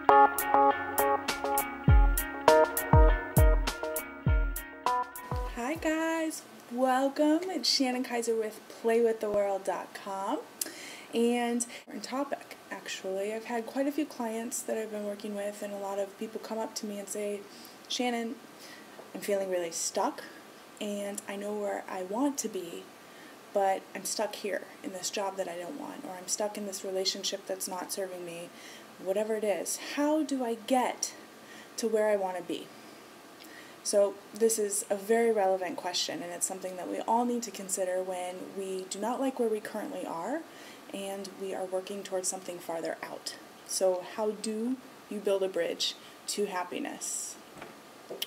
Hi guys, welcome. It's Shannon Kaiser with playwiththeworld.com, and we're on topic actually. I've had quite a few clients that I've been working with, and a lot of people come up to me and say, Shannon, I'm feeling really stuck and I know where I want to be, but I'm stuck here in this job that I don't want, or I'm stuck in this relationship that's not serving me, whatever it is. How do I get to where I want to be? So this is a very relevant question, and it's something that we all need to consider when we do not like where we currently are and we are working towards something farther out. So how do you build a bridge to happiness?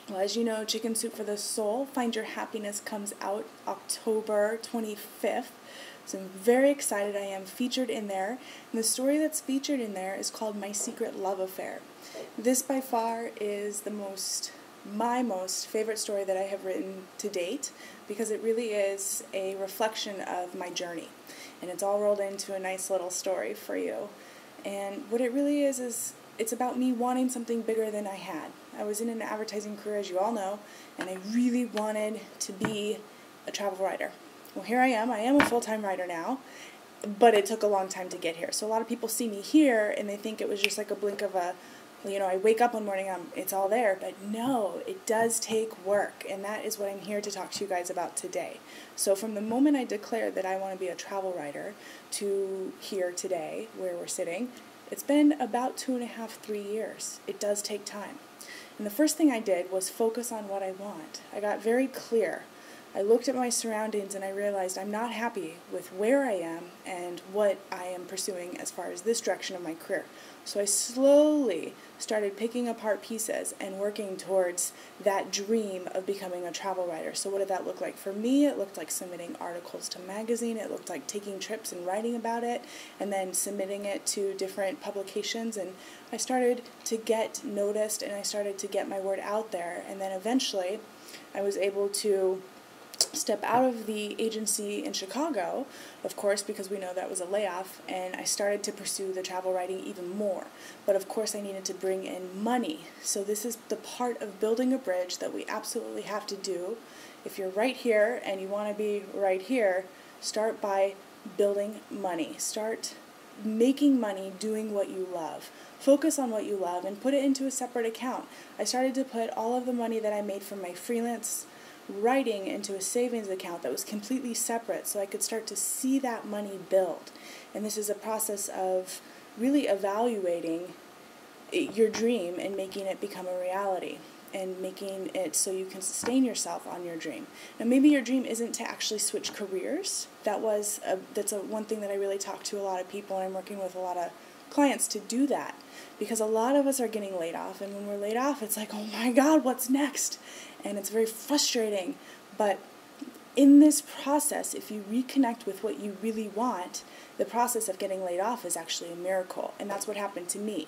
Well, as you know, Chicken Soup for the Soul, Find Your Happiness, comes out October 25th. So I'm very excited. I am featured in there. And the story that's featured in there is called My Secret Love Affair. This by far is my most favorite story that I have written to date, because it really is a reflection of my journey. And it's all rolled into a nice little story for you. And what it really is it's about me wanting something bigger than I had. I was in an advertising career, as you all know, and I really wanted to be a travel writer. Well, here I am. I am a full-time writer now, but it took a long time to get here. So a lot of people see me here and they think it was just like a blink of a, I wake up one morning, it's all there. But no, it does take work, and that is what I'm here to talk to you guys about today. So from the moment I declared that I want to be a travel writer to here today, where we're sitting, it's been about 2.5, 3 years. It does take time. And the first thing I did was focus on what I want. I got very clear. I looked at my surroundings and I realized I'm not happy with where I am and what I am pursuing as far as this direction of my career. So I slowly started picking apart pieces and working towards that dream of becoming a travel writer. So what did that look like? For me, it looked like submitting articles to magazine. It looked like taking trips and writing about it and then submitting it to different publications. And I started to get noticed and I started to get my word out there. And then eventually I was able to step out of the agency in Chicago, of course, because we know that was a layoff, and I started to pursue the travel writing even more. But of course I needed to bring in money. So this is the part of building a bridge that we absolutely have to do. If you're right here and you want to be right here, start by building money. Start making money doing what you love. Focus on what you love and put it into a separate account. I started to put all of the money that I made from my freelance writing into a savings account that was completely separate, so I could start to see that money build. And this is a process of really evaluating your dream and making it become a reality, and making it so you can sustain yourself on your dream. Now maybe your dream isn't to actually switch careers. That's one thing that I really talk to a lot of people, and I'm working with a lot of clients to do that, because a lot of us are getting laid off, and when we're laid off it's like, oh my God, what's next? And it's very frustrating. But in this process, if you reconnect with what you really want, the process of getting laid off is actually a miracle, and that's what happened to me.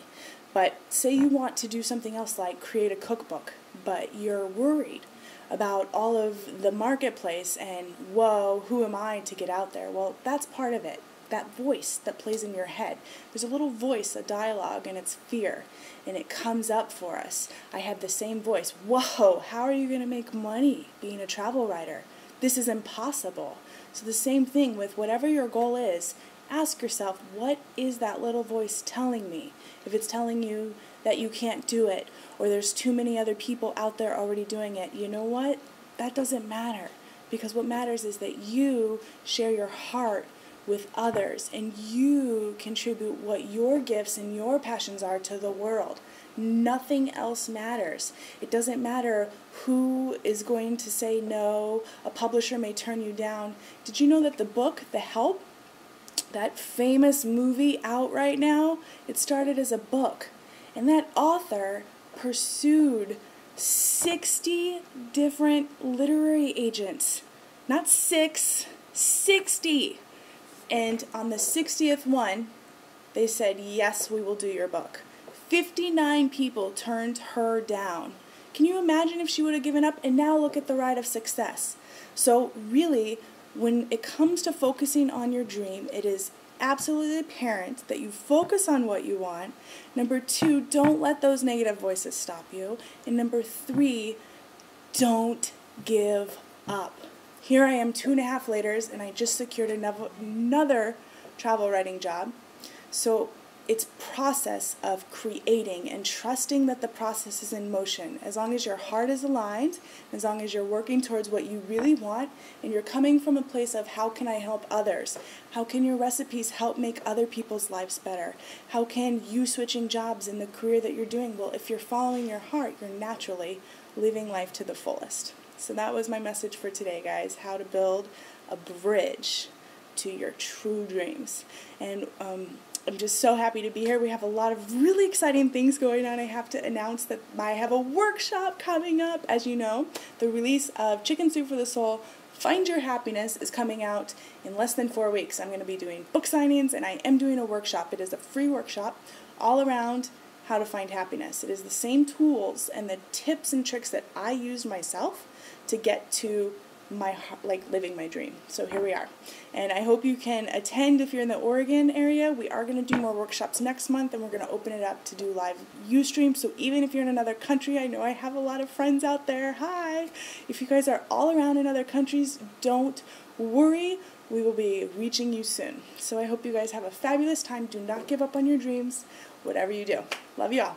But say you want to do something else like create a cookbook, but you're worried about all of the marketplace and, whoa, who am I to get out there? Well, that's part of it. That voice that plays in your head. There's a little voice, a dialogue, and it's fear. And it comes up for us. I had the same voice. Whoa, how are you going to make money being a travel writer? This is impossible. So the same thing with whatever your goal is, ask yourself, what is that little voice telling me? If it's telling you that you can't do it, or there's too many other people out there already doing it, you know what? That doesn't matter. Because what matters is that you share your heart with others, and you contribute what your gifts and your passions are to the world. Nothing else matters. It doesn't matter who is going to say no. A publisher may turn you down. Did you know that the book, The Help, that famous movie out right now, it started as a book, and that author pursued 60 different literary agents. Not 60. And on the 60th one, they said, yes, we will do your book. 59 people turned her down. Can you imagine if she would have given up? And now look at the ride of success. So really, when it comes to focusing on your dream, it is absolutely apparent that you focus on what you want. Number 2, don't let those negative voices stop you. And number 3, don't give up. Here I am 2.5 later, and I just secured another travel writing job. So it's process of creating and trusting that the process is in motion. As long as your heart is aligned, as long as you're working towards what you really want, and you're coming from a place of how can I help others? How can your recipes help make other people's lives better? How can you switching jobs in the career that you're doing? Well, if you're following your heart, you're naturally living life to the fullest. So that was my message for today, guys, how to build a bridge to your true dreams. And I'm just so happy to be here. We have a lot of really exciting things going on. I have to announce that I have a workshop coming up. As you know, the release of Chicken Soup for the Soul, Find Your Happiness, is coming out in less than 4 weeks. I'm going to be doing book signings, and I am doing a workshop. It is a free workshop all around how to find happiness. It is the same tools and the tips and tricks that I used myself to get to living my dream. So here we are. And I hope you can attend if you're in the Oregon area. We are going to do more workshops next month, and we're going to open it up to do live Ustream. So even if you're in another country, I know I have a lot of friends out there. Hi! If you guys are all around in other countries, don't worry. We will be reaching you soon. So I hope you guys have a fabulous time. Do not give up on your dreams, whatever you do. Love you all.